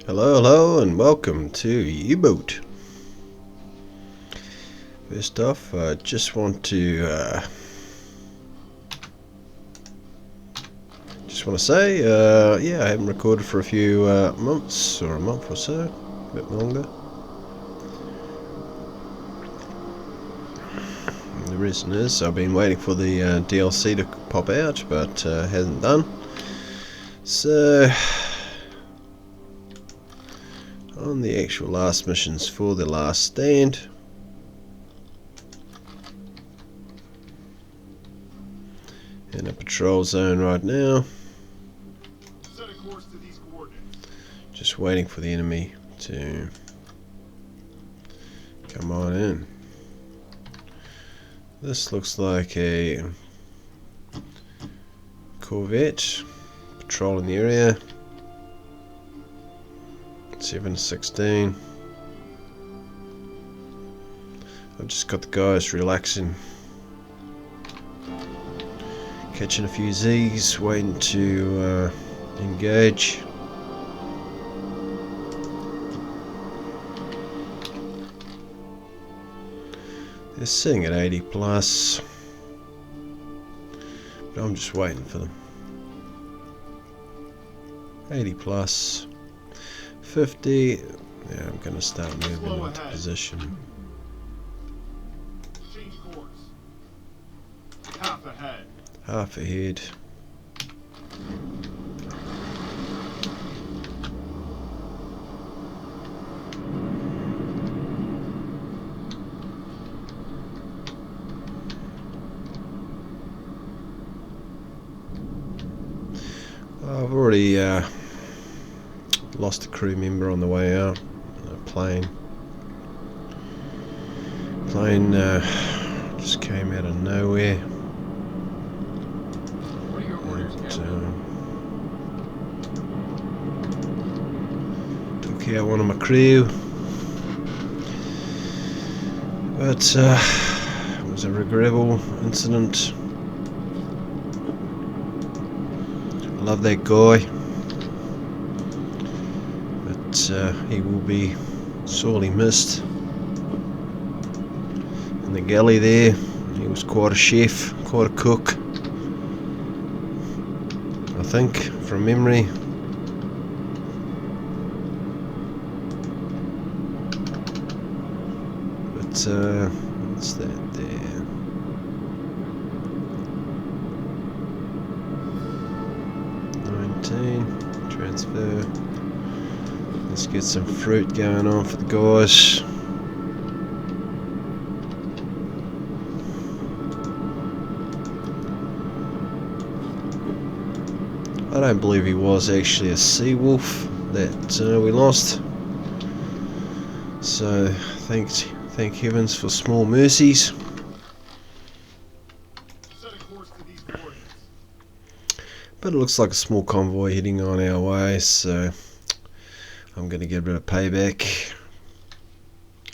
Hello, and welcome to U-Boat. First off, I just want to say, yeah, I haven't recorded for a few months, or a month or so, a bit longer. And the reason is I've been waiting for the DLC to pop out, but hasn't done. So, on the actual last missions for the last stand, in a patrol zone right now, set a course to these coordinates. just waiting for the enemy to come on in. This looks like a corvette patrolling the area. 716. I've just got the guys relaxing, catching a few Z's, waiting to engage. They're sitting at 80 plus, but I'm just waiting for them. 80 plus. 50. Yeah, I'm going to start moving into position. Change course. Half ahead. Half ahead. I've already lost a crew member on the way out. Plane just came out of nowhere. What are your orders, Captain? Took out one of my crew, but it was a regrettable incident. I love that guy, but he will be sorely missed. In the galley there, he was quite a chef, quite a cook, I think, from memory. But what's that there? Transfer. Let's get some fruit going on for the guys. I don't believe he was actually a sea wolf that we lost. So thank heavens for small mercies. Set a course to these coordinates. But it looks like a small convoy heading on our way, so I'm going to get a bit of payback,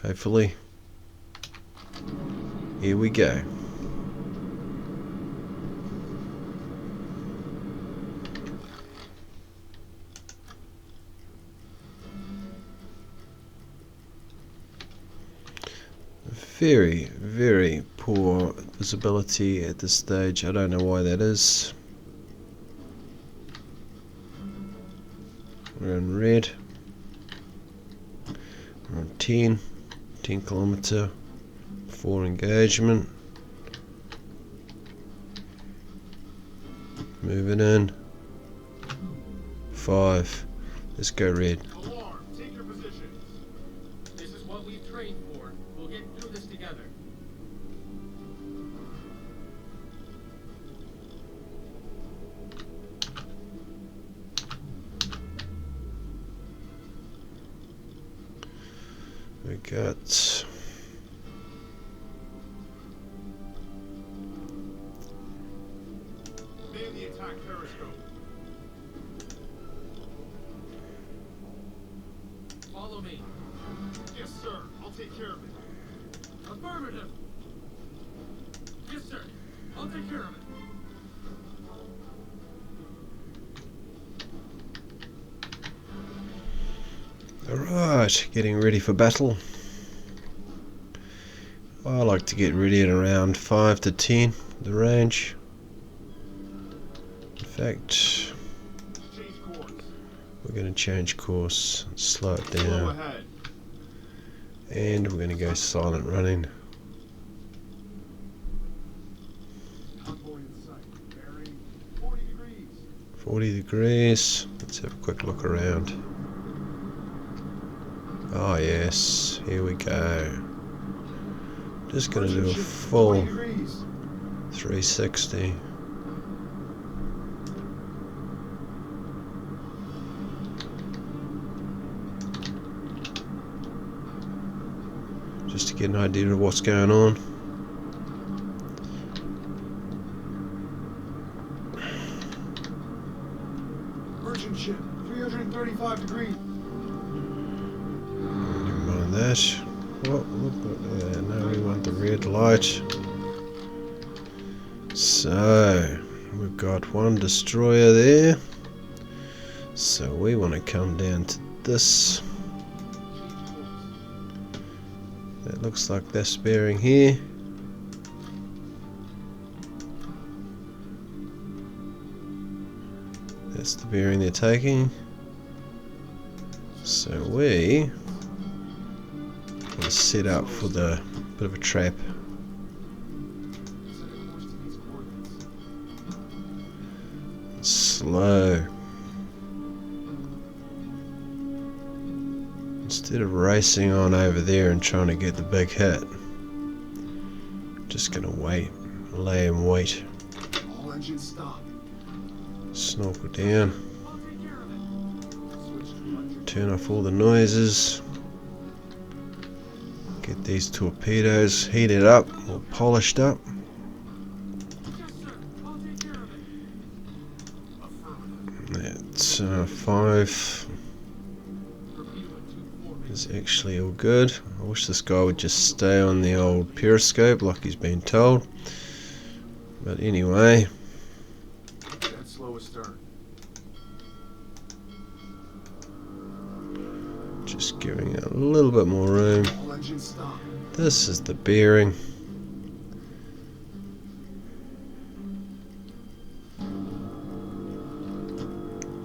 hopefully. Here we go. Very, very poor visibility at this stage. I don't know why that is. We're in red. We're on 10 kilometer for engagement. Moving in. 5. Let's go red. Alarm, take your positions. This is what we've trained for. We'll get through this together. We got Man the attack periscope. Follow me. Yes, sir. I'll take care of it. Affirmative. Yes, sir. I'll take care of it. Alright, getting ready for battle. I like to get ready at around 5 to 10, the range. In fact, Change course. we're going to change course, slow it Slow down, ahead. and we're going to go silent running. Convoy in sight. Bearing 40 degrees. 40 degrees. Let's have a quick look around. Oh yes, here we go. Just going to do a full 20 degrees. 360. Just to get an idea of what's going on. Merchant ship. 335 degrees. Never mind that. No, we want the red light. So, we've got one destroyer there. So we want to come down to this. That looks like this bearing here. That's the bearing they're taking. So we will set up for the bit of a trap. Slow. Instead of racing on over there and trying to get the big hit, just gonna wait, lay and wait. All engines stop. Snorkel down, I'll take care of it. Switch to electric. turn off all the noises, get these torpedoes heated up or polished up. Yes, sir. I'll take care of it. That's 5 is actually all good. I wish this guy would just stay on the old periscope like he's been told. But anyway, Dead slow astern. just giving it a little bit more room. All engines stop. This is the bearing.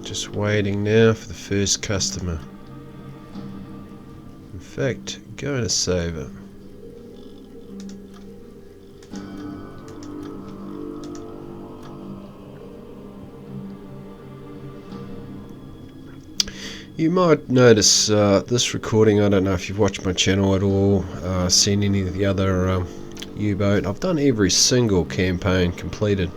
Just waiting now for the first customer. In fact, going to save it. You might notice this recording, I don't know if you've watched my channel at all, seen any of the other U-boat. I've done every single campaign completed.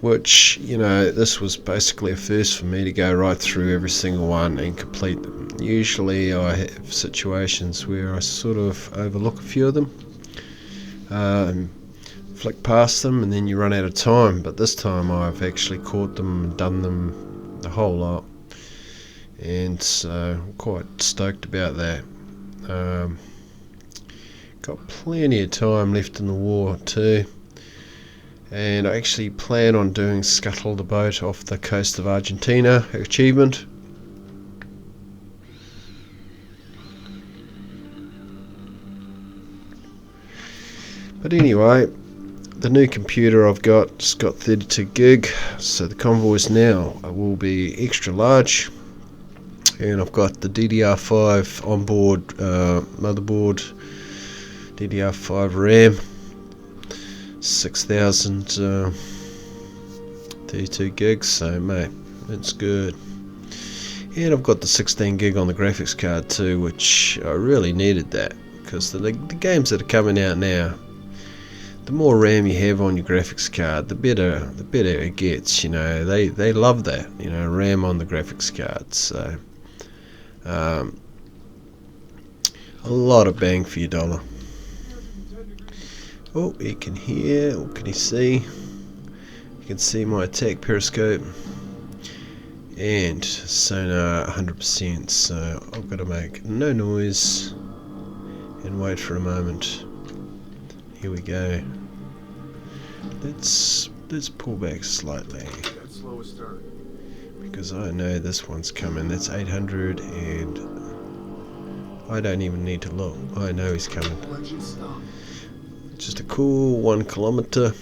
Which, you know, this was basically a first for me to go right through every single one and complete them. Usually I have situations where I sort of overlook a few of them, flick past them, and then you run out of time. But this time I've actually caught them and done them the whole lot, and so I'm quite stoked about that. Got plenty of time left in the war too. And I actually plan on doing Scuttle the boat off the coast of Argentina achievement. But anyway, the new computer I've got got 32 gig, so the convoys now will be extra large. And I've got the DDR5 onboard motherboard, DDR5 RAM. 6,000 32 gigs, so mate, it's good. And I've got the 16 gig on the graphics card too, which I really needed that, because the games that are coming out now, the more RAM you have on your graphics card, the better it gets. You know, they love that, you know, RAM on the graphics card. So a lot of bang for your dollar. Oh, you can hear, or can you see? You can see my attack periscope and sonar 100%, so I've got to make no noise and wait for a moment. Here we go. Let's pull back slightly. Dead slow astern. because I know this one's coming. That's 800, and I don't even need to look. I know he's coming. Just a cool 1 kilometer.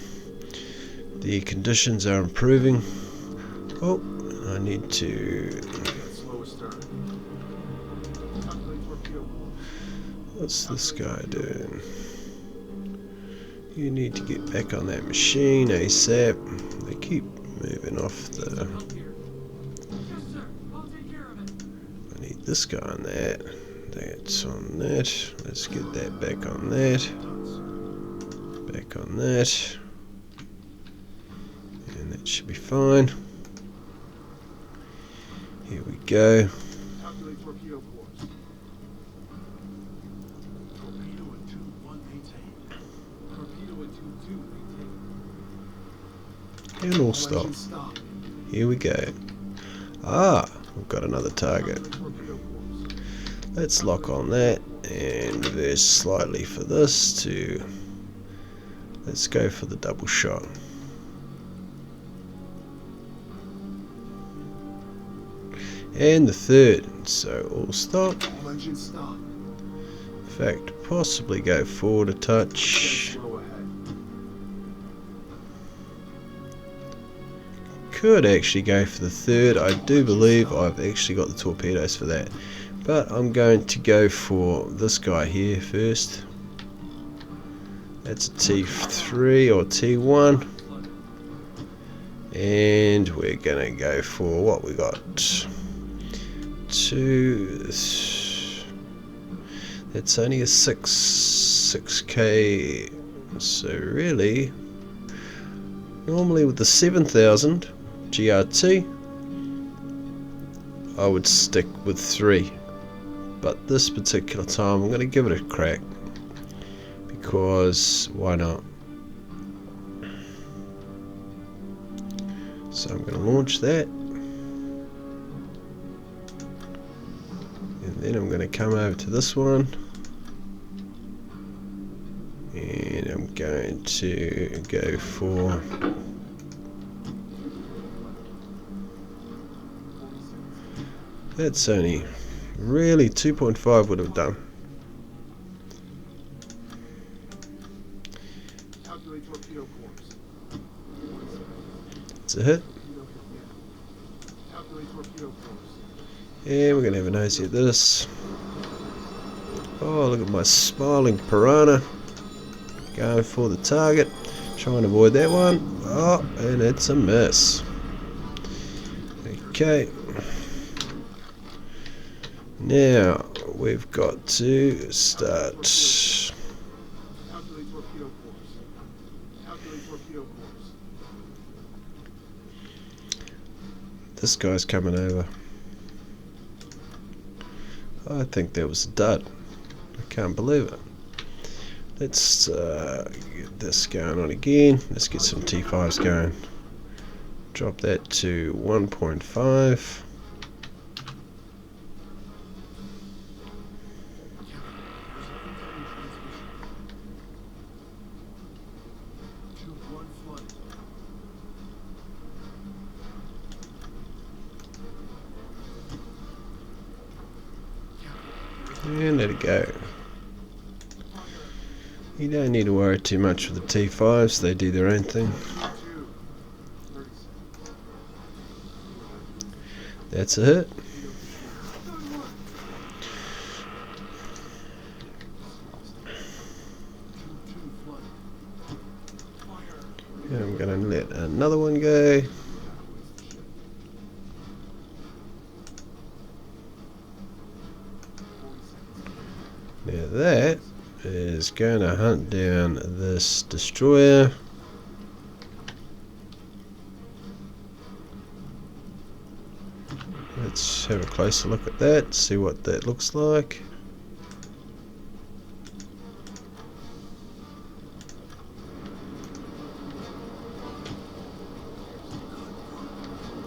The conditions are improving. Oh, I need to... What's this guy doing? You need to get back on that machine ASAP. They keep moving off the... I need this guy on that. That's on that. Let's get that back on that. Back on that. And that should be fine. Here we go. Calculate torpedo course. Torpedo at 2-1 maintain. Torpedo at 2-2 maintain. And we'll stop. Here we go. Ah, we've got another target. Let's lock on that and reverse slightly for this to... Let's go for the double shot. And the third. So all stop. In fact, possibly go forward a touch. Could actually go for the third. I do believe I've actually got the torpedoes for that. But I'm going to go for this guy here first. That's a T3 or T1. And we're going to go for what we got. 2. That's only a 6K. So really, normally with the 7000 GRT, I would stick with 3. But this particular time I'm going to give it a crack, because why not? So I'm going to launch that, and then I'm going to come over to this one, and I'm going to go for... That's only... Really, 2.5 would have done. It's a hit. And we're going to have a nosy at this. Oh, look at my smiling piranha. Going for the target. Trying to avoid that one. Oh, and it's a miss. Okay. Now we've got to start. This guy's coming over. I think that was a dud. I can't believe it. Let's get this going on again. Let's get some T5s going. Drop that to 1.5. And let it go. You don't need to worry too much with the T5s, they do their own thing. That's a hit. And I'm going to let another one go. Now that is going to hunt down this destroyer. Let's have a closer look at that, see what that looks like.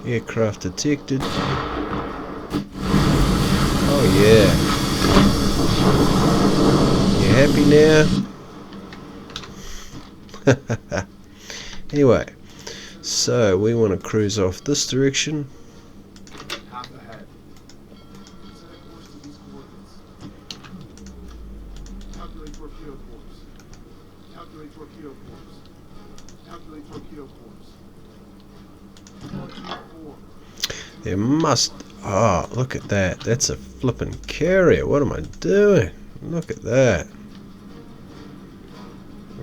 Aircraft detected. Oh yeah. You happy now? Anyway, so we want to cruise off this direction. There must... Oh, look at that. That's a flippin' carrier. What am I doing? Look at that.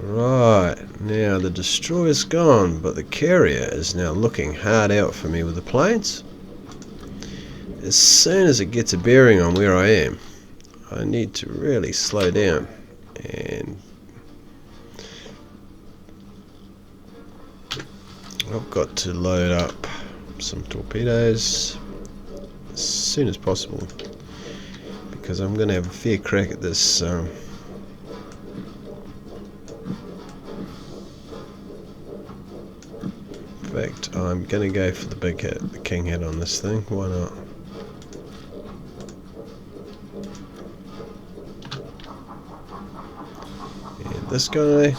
Right, now the destroyer's gone, but the carrier is now looking hard out for me with the planes. As soon as it gets a bearing on where I am, I need to really slow down. And I've got to load up some torpedoes as soon as possible, because I'm going to have a fair crack at this. In fact, I'm going to go for the big hit, the king hit on this thing. Why not? And this guy,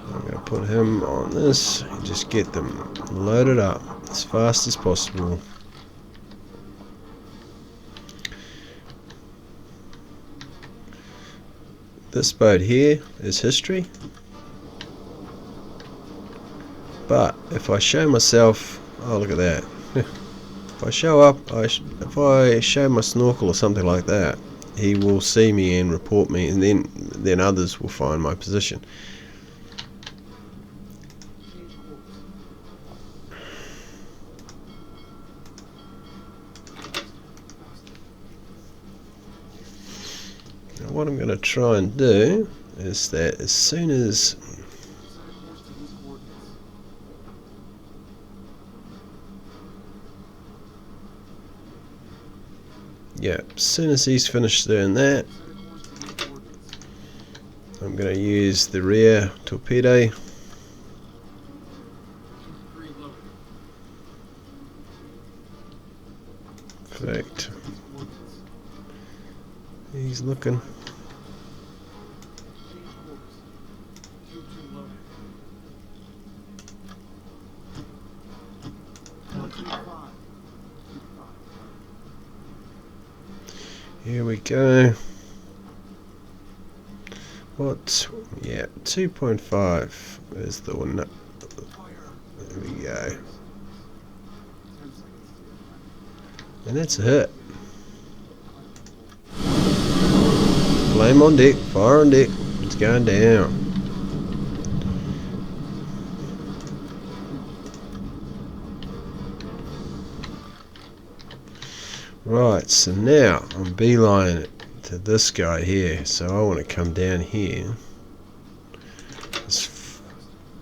I'm going to put him on this and just get them loaded up as fast as possible. This boat here is history, but if I show myself, oh look at that, if I show up, if I show my snorkel or something like that, he will see me and report me, and then others will find my position. Now what I'm going to try and do is that as soon as as soon as he's finished doing that, I'm going to use the rear torpedo. Perfect. He's looking. Here we go. What? Yeah, 2.5 is the one. There we go. And that's a hit. Flame on deck, fire on deck. It's going down. Right, so now I'm beelining it to this guy here. So I want to come down here. It's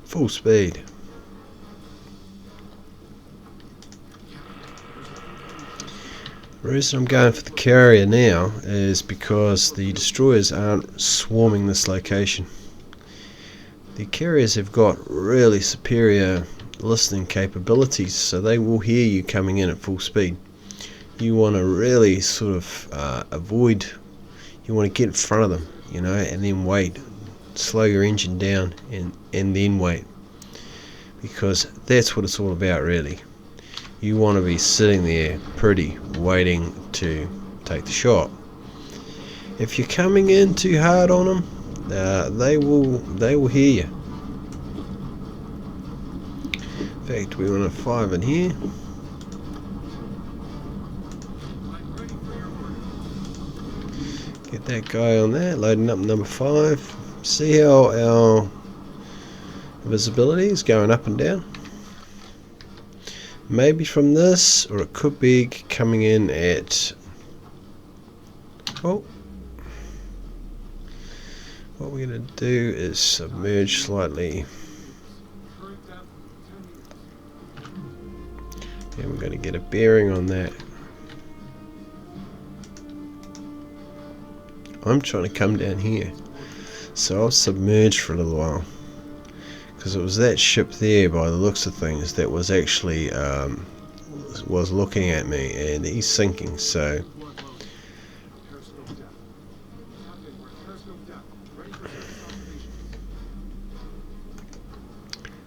full speed. The reason I'm going for the carrier now is because the destroyers aren't swarming this location. The carriers have got really superior listening capabilities, so they will hear you coming in at full speed. You want to really sort of avoid, you want to get in front of them, you know, and then wait. Slow your engine down and then wait. Because that's what it's all about, really. You want to be sitting there pretty, waiting to take the shot. If you're coming in too hard on them, they will hear you. In fact, we want a 5 in here. Get that guy on there, loading up number 5. See how our visibility is going up and down. Maybe from this, or it could be coming in at, oh, what we're going to do is submerge slightly, and we're going to get a bearing on that. I'm trying to come down here, so I'll submerge for a little while, because it was that ship there, by the looks of things, that was actually was looking at me, and he's sinking. So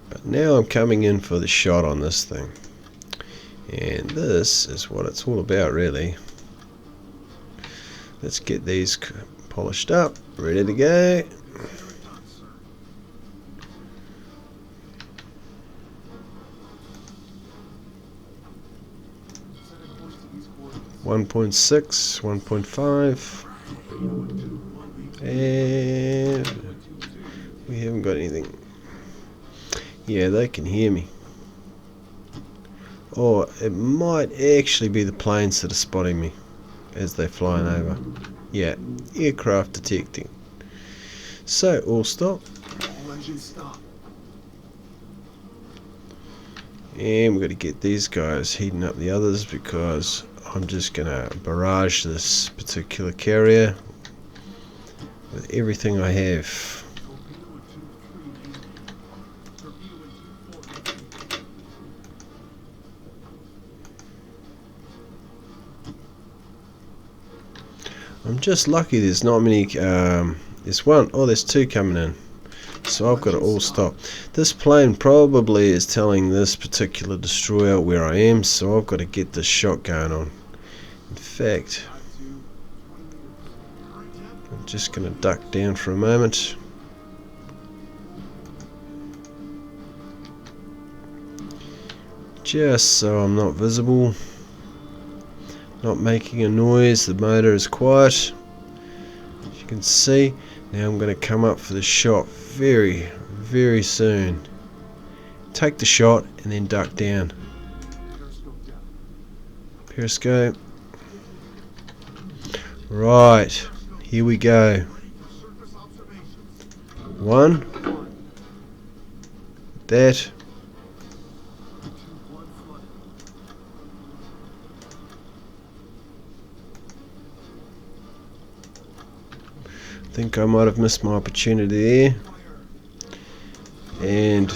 but now I'm coming in for the shot on this thing, and this is what it's all about, really. Let's get these polished up, ready to go. 1.6, 1.5, and we haven't got anything. Yeah, they can hear me. Or it might actually be the planes that are spotting me as they're flying over. Yeah, aircraft detecting. So, all stop. All engines stop. And we've got to get these guys heating up the others, because I'm just going to barrage this particular carrier with everything I have. I'm just lucky there's not many, there's one, oh there's two coming in, so I've got to all stop. This plane probably is telling this particular destroyer where I am, so I've got to get this shot going on. In fact, I'm just going to duck down for a moment. Just so I'm not visible. Not making a noise, the motor is quiet, as you can see. Now I'm going to come up for the shot very, very soon. Take the shot and then duck down. Periscope. Right, here we go. One. That. I think I might have missed my opportunity there, and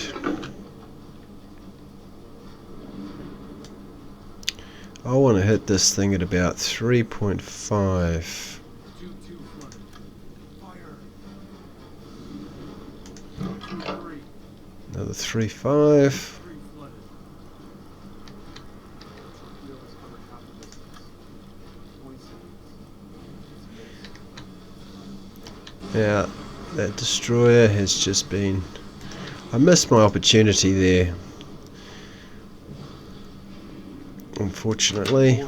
I want to hit this thing at about 3.5. Another 3.5. Now, that destroyer has just been... I missed my opportunity there, unfortunately.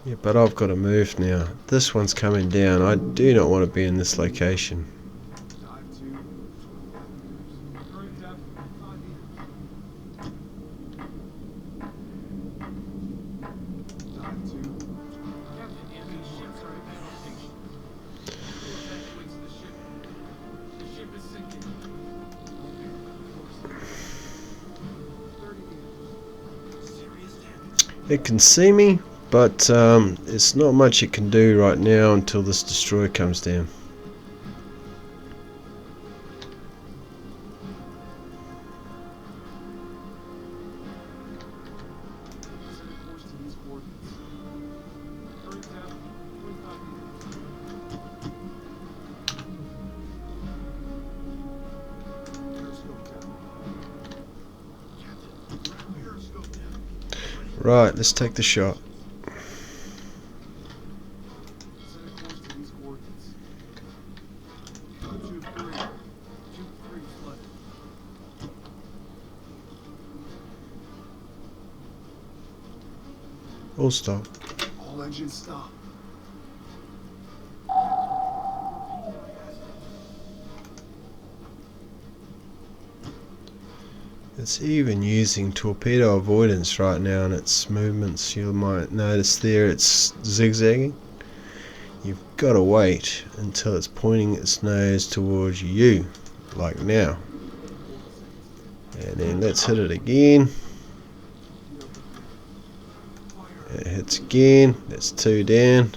Yeah, but I've got to move now. This one's coming down. I do not want to be in this location. It can see me, but it's not much it can do right now until this destroyer comes down. Right, let's take the shot. All stop. All engines stop. It's even using torpedo avoidance right now in its movements. You might notice there it's zigzagging. You've got to wait until it's pointing its nose towards you, like now. And then let's hit it again. It hits again. That's two down.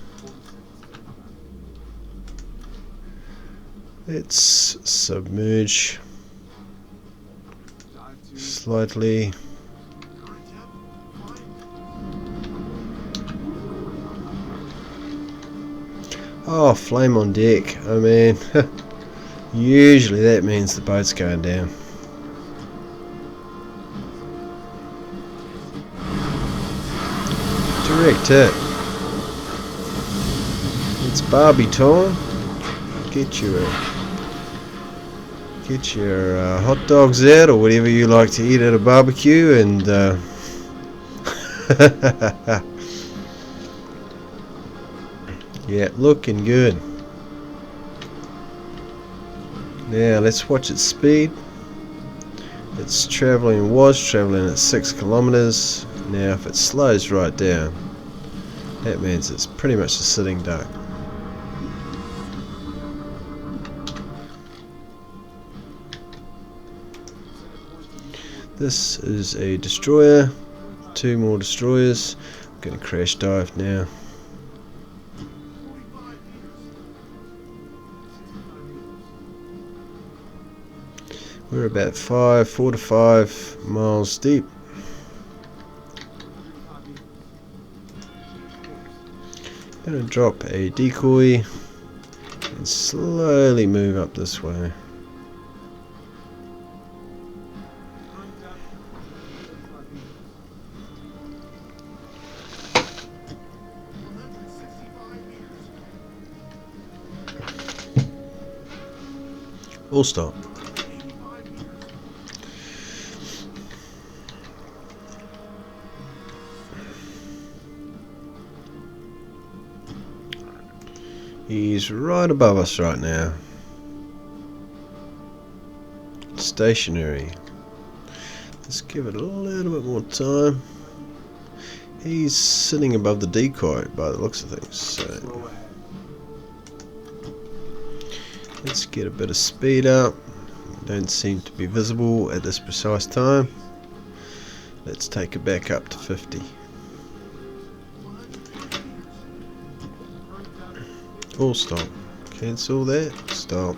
Let's submerge slightly. Oh, flame on deck. I mean, usually that means the boat's going down. Direct hit. It's Barbie time. Get your hot dogs out, or whatever you like to eat at a barbecue, and Yeah, looking good. Now let's watch its speed. It's was traveling at 6 kilometers. Now if it slows right down, that means it's pretty much a sitting duck. This is a destroyer, 2 more destroyers. I'm going to crash dive now. We're about 4 to 5 miles deep. Going to drop a decoy and slowly move up this way. Full stop. He's right above us right now. Stationary. Let's give it a little bit more time. He's sitting above the decoy by the looks of things. So let's get a bit of speed up. Don't seem to be visible at this precise time. Let's take it back up to 50. Full stop. Cancel that. Stop.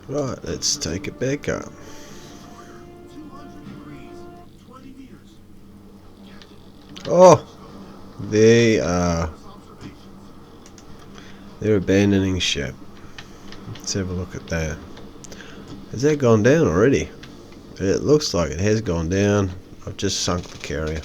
Right, let's take it back up. Oh, they are. They're abandoning ship. Let's have a look at that. Has that gone down already? It looks like it has gone down. I've just sunk the carrier.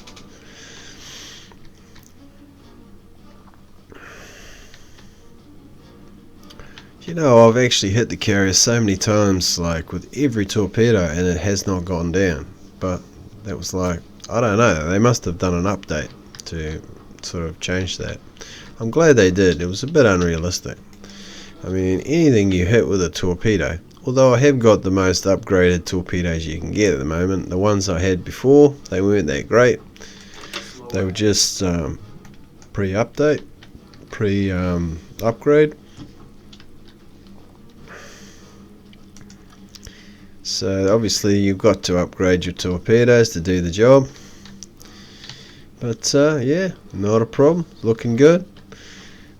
You know, I've actually hit the carrier so many times, like with every torpedo, and it has not gone down. But that was like, I don't know, they must have done an update to sort of change that. I'm glad they did. It was a bit unrealistic. I mean, anything you hit with a torpedo, although I have got the most upgraded torpedoes you can get at the moment. The ones I had before, they weren't that great. They were just pre-update, pre-upgrade. So obviously you've got to upgrade your torpedoes to do the job. But yeah, not a problem. Looking good.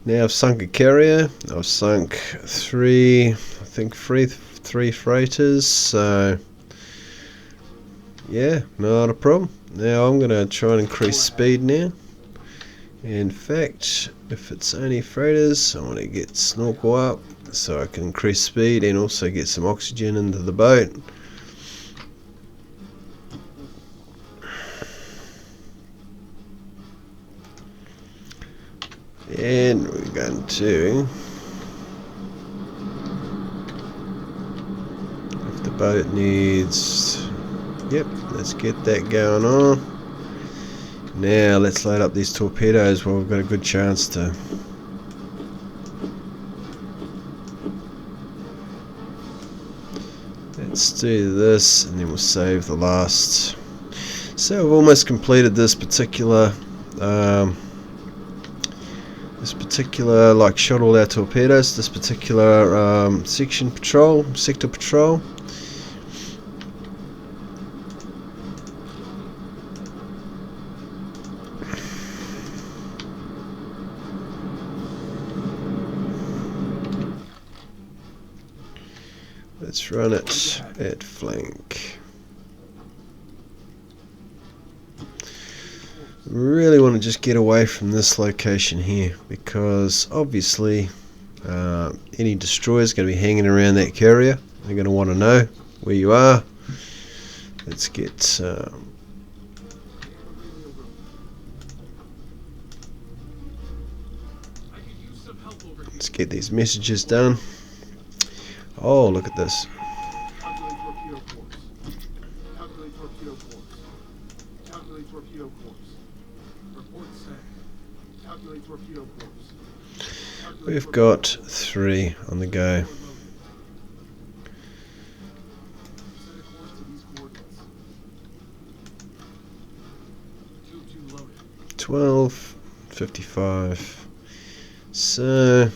Now I've sunk a carrier. I've sunk three freighters. So yeah, not a problem. Now I'm going to try and increase speed now. In fact, if it's only freighters, I want to get snorkel up so I can increase speed and also get some oxygen into the boat. And we're going to, if the boat needs, yep, let's get that going on. Now let's load up these torpedoes while we've got a good chance to. Let's do this and then we'll save the last. So we've almost completed this particular like shot all our torpedoes, this particular sector patrol. Let's run it at flank. Really want to just get away from this location here because obviously any destroyer is going to be hanging around that carrier. They're going to want to know where you are. Let's get these messages done. Oh, look at this. Calculate torpedo course. Calculate torpedo course. Calculate torpedo course. Report set. Calculate torpedo course. Calculate We've torpedo got 3 on the go. Loaded. Set a course to these coordinates. 2-2 loaded. 12:55. So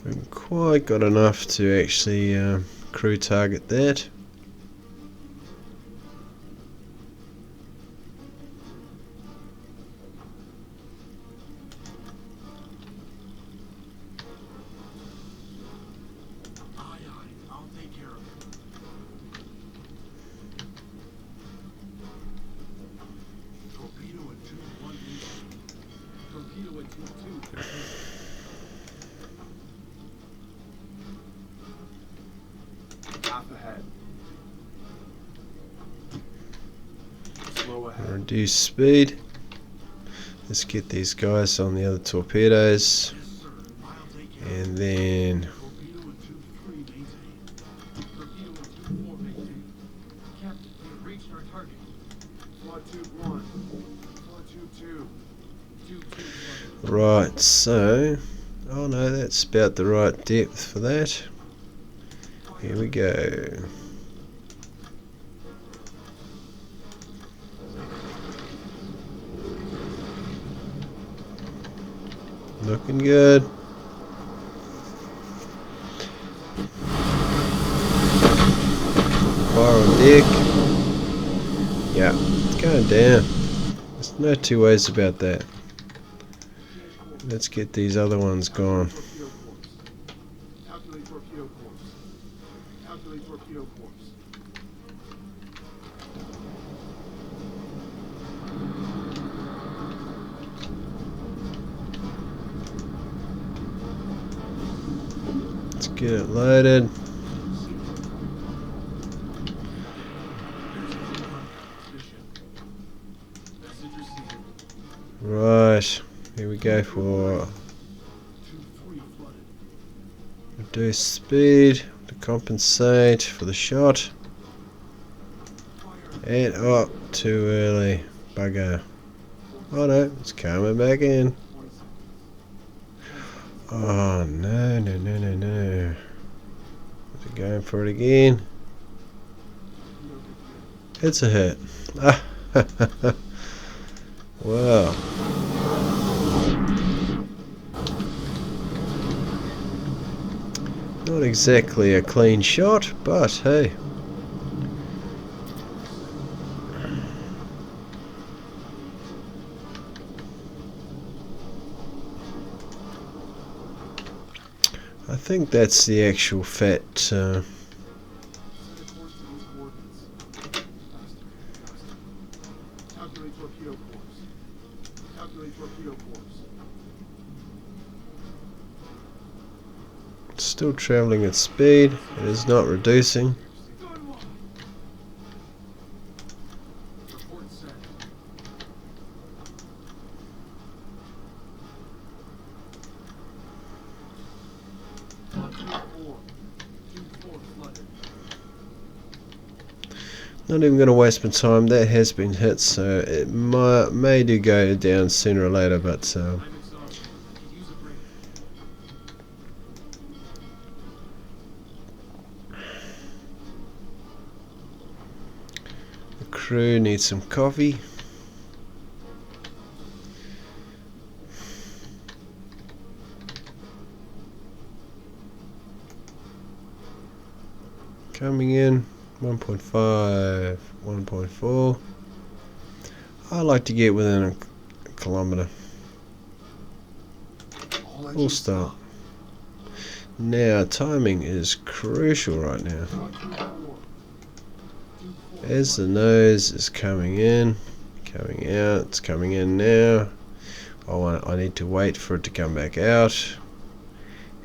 we haven't quite got enough to actually crew target that. Aye, aye. I'll take care of it. Torpedo at 2-1. Torpedo at 2-2. half ahead. Slow ahead. Reduce speed. Let's get these guys on the other torpedoes. Yes, sir. I'll take care of it. And then Torpedo at 2-3 maintain. Torpedo at 2-4 maintain. Captain, we have reached our target. Flood tube 1. Flood tube 2. 2-2 flooded. right, so oh no, that's about the right depth for that. Here we go. Looking good. Fire on deck. Yeah, it's going down. There's no two ways about that. Let's get these other ones gone. Torpedo course. Calculate torpedo course. Calculate torpedo course. Let's get it loaded. Message received. Right, here we go for 2-3 flooded. reduce speed to compensate for the shot. And oh, too early. Bugger. Oh no, it's coming back in. Oh no, no, no, no, no. Is it going for it again? It's a hit. Ah, wow. Not exactly a clean shot, but hey. I think that's the actual fat. Set a course to these coordinates. Faster. Calculate torpedo course. Calculate torpedo course. Still traveling at speed. It is not reducing. Report set. Flood 2-4. 2-4 flooded. Not even going to waste my time. That has been hit, so it may do go down sooner or later, but I'm exhausted. Use a break. the crew needs some coffee. Coming in 1.5, 1.4. I like to get within a kilometer. Full stop. Now timing is crucial right now. As the nose is coming in, coming out, it's coming in now. I need to wait for it to come back out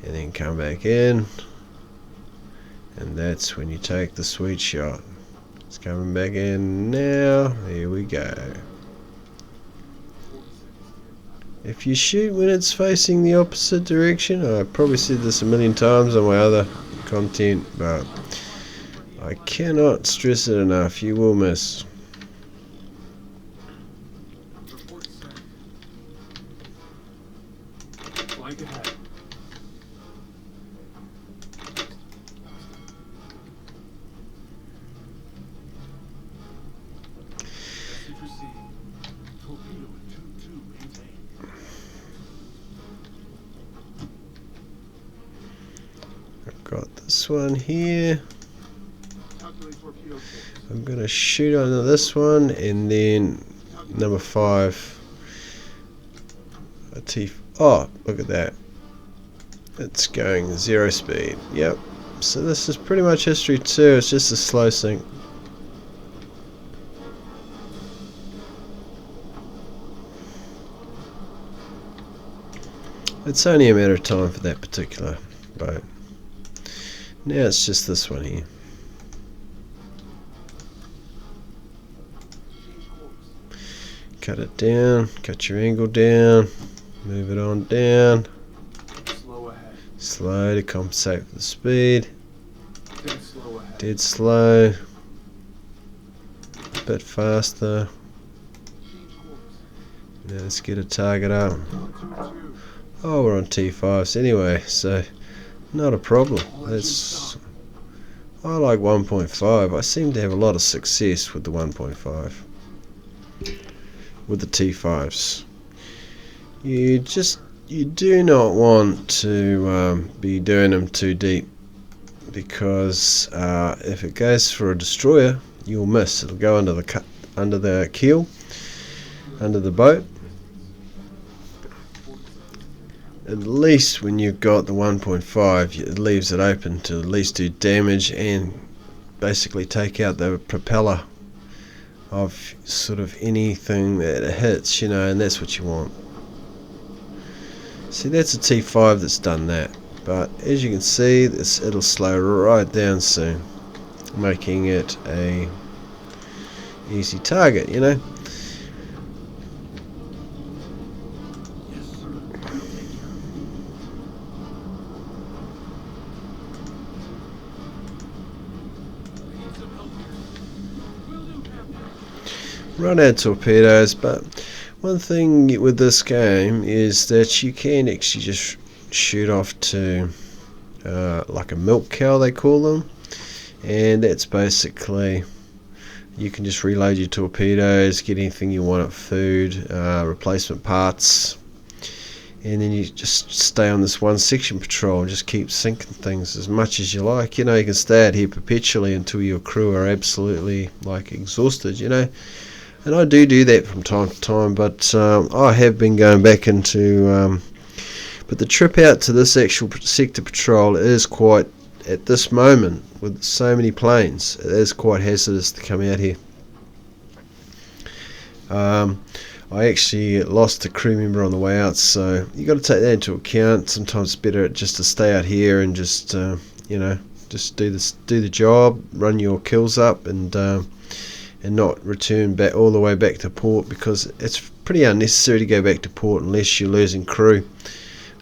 and then come back in, and that's when you take the sweet shot. It's coming back in now. Here we go. If you shoot when it's facing the opposite direction, I've probably said this a million times on my other content, but I cannot stress it enough, you will miss. Report sent. Flank ahead. Message received. Torpedo at 2-2 maintained. I've got this one here. Calculate torpedo course. I'm going to shoot onto this one, and then number 5. Oh, look at that. It's going 0 speed. Yep. So this is pretty much history too. It's just a slow sink. It's only a matter of time for that particular boat. Now it's just this one here. Cut it down, cut your angle down, move it on down. Slow ahead. Slow to compensate for the speed. Dead slow ahead. Dead slow. A bit faster. Change course. Now let's get a target up. 2-2. Oh, we're on T5s anyway, so not a problem. That's, I like 1.5. I seem to have a lot of success with the 1.5. With the T5s. You do not want to be doing them too deep, because if it goes for a destroyer, you'll miss. It'll go under the keel, under the boat. At least when you've got the 1.5, it leaves it open to at least do damage and basically take out the propeller of sort of anything that it hits, you know, and that's what you want. See, that's a T5 that's done that, but as you can see, it'll slow right down soon, making it a easy target, you know. Yes, sir. I need some help here. Will do, Captain. Run out torpedoes, but one thing with this game is that you can actually just shoot off to like a milk cow, they call them, and that's basically, you can just reload your torpedoes, get anything you want of food, replacement parts, and then you just stay on this one section patrol and just keep sinking things as much as you like. You know, you can stay out here perpetually until your crew are absolutely like exhausted, you know. And I do that from time to time, but I have been going back into but the trip out to this actual sector patrol is quite, at this moment with so many planes, it is quite hazardous to come out here. I actually lost a crew member on the way out, so you got to take that into account. Sometimes it's better just to stay out here and just you know, just do the job, run your kills up, and not return back all the way back to port, because it's pretty unnecessary to go back to port unless you're losing crew.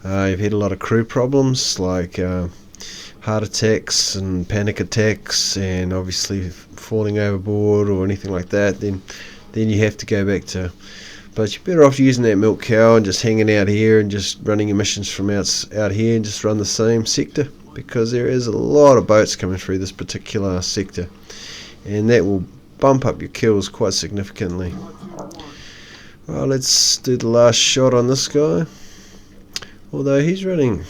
You've had a lot of crew problems, like heart attacks and panic attacks, and obviously falling overboard or anything like that. Then you have to go back to. But you're better off using that milk cow and just hanging out here and just running your missions from out here and just run the same sector, because there is a lot of boats coming through this particular sector, and that will bump up your kills quite significantly. Well, let's do the last shot on this guy. Although he's running.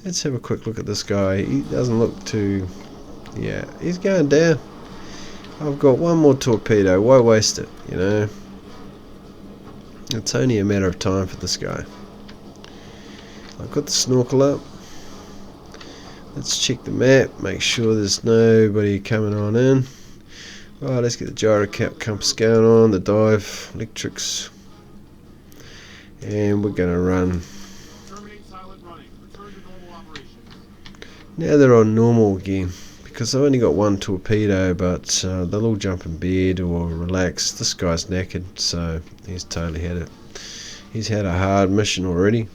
Let's have a quick look at this guy. He doesn't look too. Yeah, he's going down. I've got one more torpedo. Why waste it? You know. It's only a matter of time for this guy. I've got the snorkel up. Let's check the map. Make sure there's nobody coming on in. Right, let's get the gyro compass going on. The dive electrics. And we're going to run. Terminate silent running. Return to normal operations. Now they're on normal again, because I've only got one torpedo, but they'll all jump in bed or relax. This guy's knackered, so he's totally had it. He's had a hard mission already.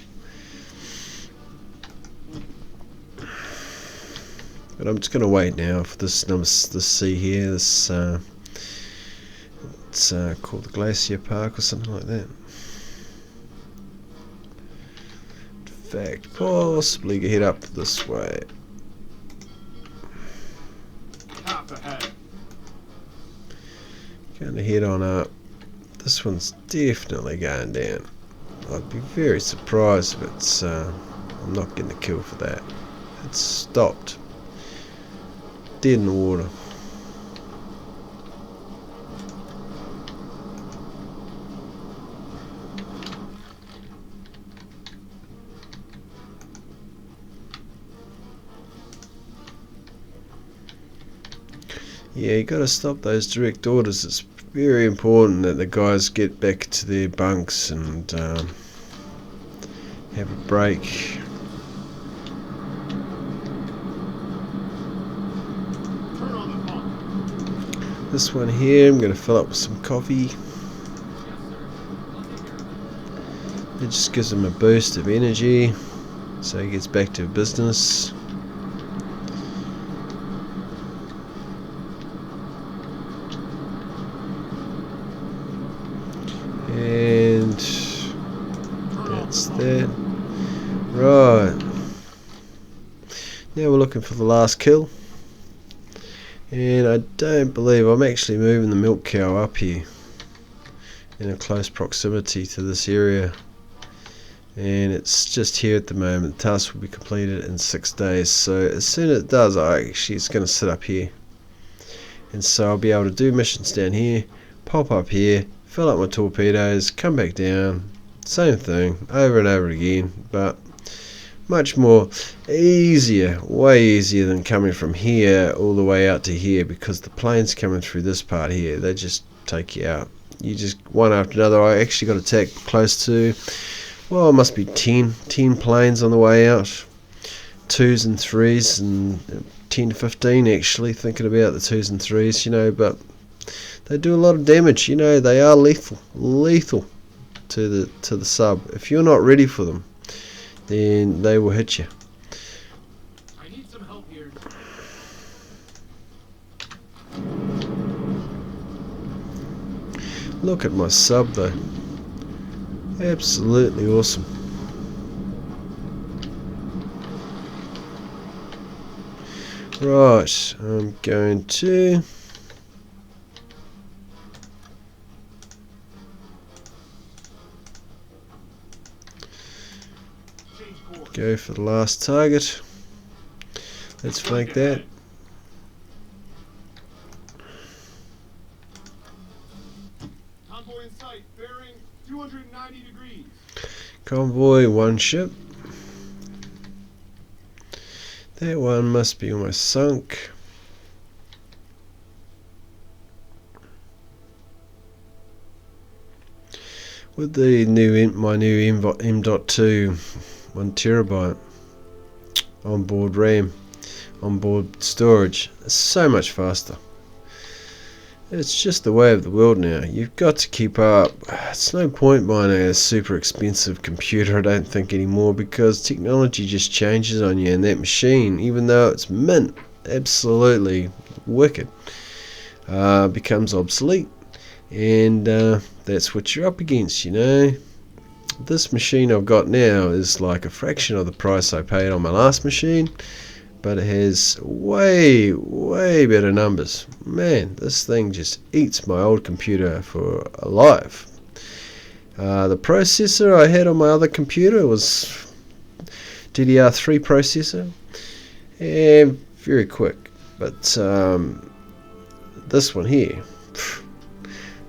But I'm just going to wait now for this sea here. This it's called the Glacier Park or something like that. In fact, possibly head up this way. Half ahead. Going to head on up. This one's definitely going down. I'd be very surprised if it's I'm not getting a kill for that. It's stopped. Dead in the water. Yeah, you got to stop those direct orders. It's very important that the guys get back to their bunks and have a break. Turn on the pump. This one here, I'm going to fill up with some coffee. It just gives him a boost of energy, so he gets back to business. And that's that. Right. Now we're looking for the last kill. And I don't believe I'm actually moving the milk cow up here in a close proximity to this area. And it's just here at the moment. The task will be completed in 6 days. So as soon as it does, it's going to sit up here. And so I'll be able to do missions down here, pop up here, fill up my torpedoes, come back down, same thing, over and over again, but much more easier, way easier than coming from here all the way out to here, because the planes coming through this part here, they just take you out. You just, one after another. I actually got attacked close to, well, it must be 10 planes on the way out, 2s and 3s, and 10 to 15 actually, thinking about the 2s and 3s, you know, but they do a lot of damage, you know. They are lethal to the sub. If you're not ready for them, then they will hit you. I need some help here. Look at my sub though. Absolutely awesome. Right, I'm going to go for the last target. Let's flank that. Convoy in sight, bearing 290 degrees. Convoy, one ship. That one must be almost sunk. With the my new M.2 1 terabyte onboard RAM, onboard storage, it's so much faster. It's just the way of the world now. You've got to keep up. It's no point buying a super expensive computer, I don't think, anymore, because technology just changes on you, and that machine, even though it's mint, absolutely wicked, becomes obsolete, and that's what you're up against, you know. This machine I've got now is like a fraction of the price I paid on my last machine, but it has way better numbers. Man, this thing just eats my old computer for alive. The processor I had on my other computer was DDR3 processor, and very quick, but this one here,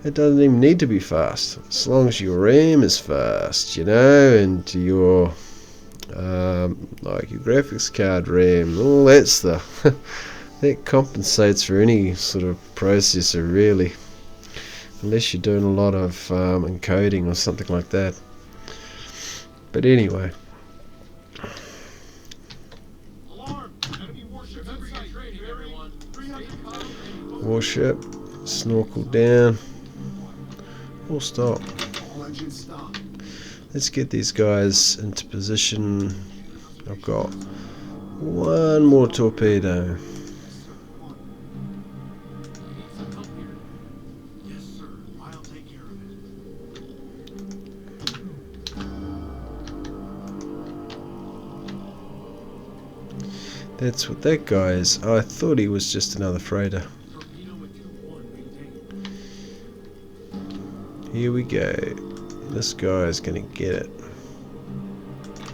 it doesn't even need to be fast, as long as your RAM is fast, you know, and your like your graphics card RAM, all that stuff. That compensates for any sort of processor, really, unless you're doing a lot of encoding or something like that. But anyway, Alarm! Enemy warship in sight, bearing 300 miles. warship, snorkel down, full stop. All engines stop. Let's get these guys into position. I've got one more torpedo. Need some help here. Yes, sir. I'll take care of it. That's what that guy is. I thought he was just another freighter. Torpedo at 2-1 maintained. Here we go. This guy is going to get it.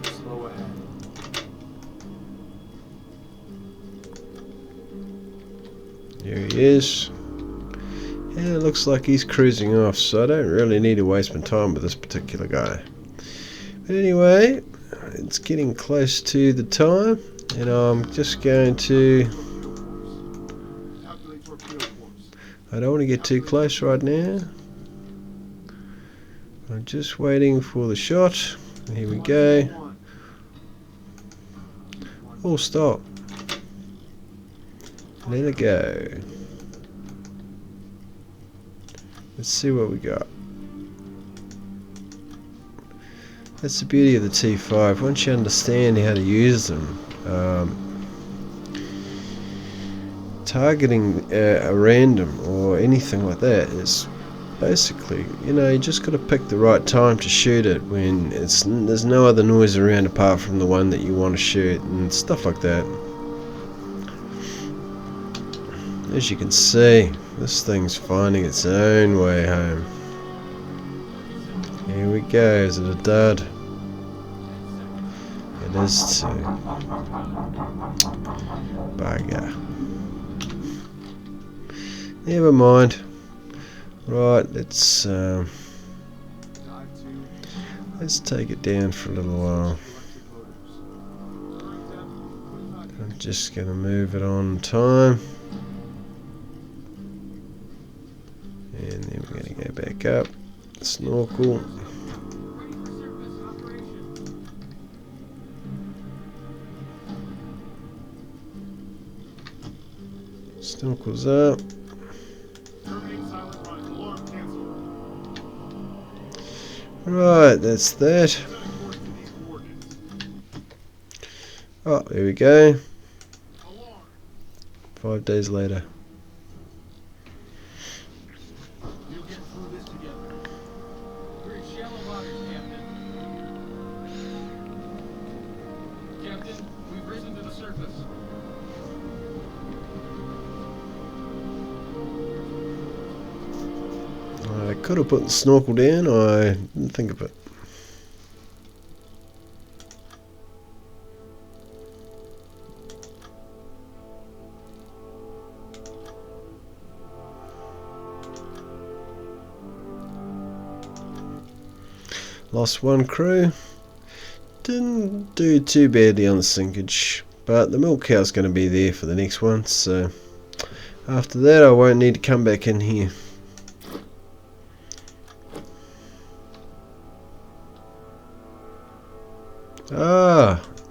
Slow ahead. There he is. Yeah, it looks like he's cruising off, so I don't really need to waste my time with this particular guy. But anyway, it's getting close to the time, and I'm just going to... Calculate torpedo course. I don't want to get too close right now. I'm just waiting for the shot. Here we go. 1. Full stop. Let it go. Let's see what we got. That's the beauty of the T5. Once you understand how to use them, targeting a random or anything like that is basically, you know, you just got to pick the right time to shoot it when there's no other noise around apart from the one that you want to shoot and stuff like that. As you can see, this thing's finding its own way home. Here we go. Is it a dud? It is too. Bugger. Never mind. Right, let's take it down for a little while. I'm just going to move it on time. And then we're going to go back up. Snorkel. Ready for surface operation. Snorkel's up. Terminate silent run. Alarm canceled. Right, that's that. Set a course to these coordinates. Oh, there we go. Alarm. 5 days later. We'll get through this together. We're in shallow waters, Captain. Captain, we've risen to the surface. I could have put the snorkel down. I didn't think of it. Lost one crew. Didn't do too badly on the sinkage, but the milk cow's going to be there for the next one, so after that I won't need to come back in here.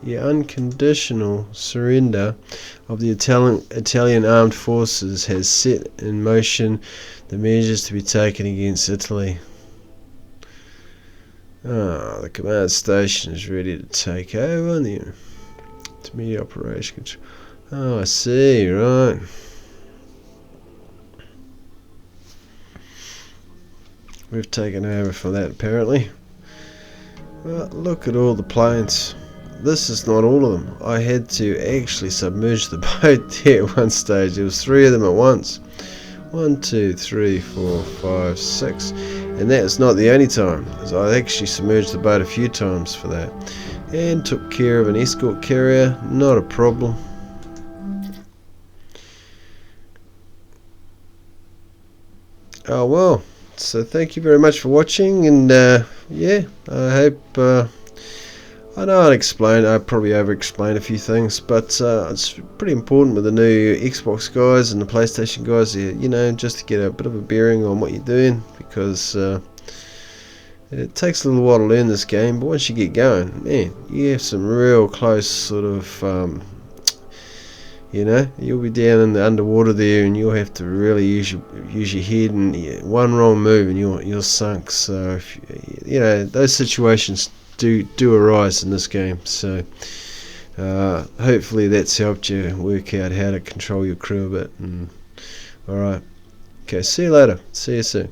The unconditional surrender of the Italian armed forces has set in motion the measures to be taken against Italy. The command station is ready to take over the intermediate operation control. Oh, I see, right. We've taken over for that apparently. Well, look at all the planes. This is not all of them. I had to actually submerge the boat there at one stage. There was 3 of them at once. 1, 2, 3, 4, 5, 6. And that's not the only time, as I actually submerged the boat a few times for that. And took care of an escort carrier, not a problem. Oh well, so thank you very much for watching, and yeah, I hope, I know I probably over-explained a few things, but it's pretty important with the new Xbox guys and the PlayStation guys, you know, just to get a bit of a bearing on what you're doing, because it takes a little while to learn this game, but once you get going, man, you have some real close sort of You know, you'll be down in the underwater there, and you'll have to really use your head, and one wrong move and you're sunk. So if, you know, those situations do arise in this game. So hopefully that's helped you work out how to control your crew a bit. And all right, okay, see you later. See you soon.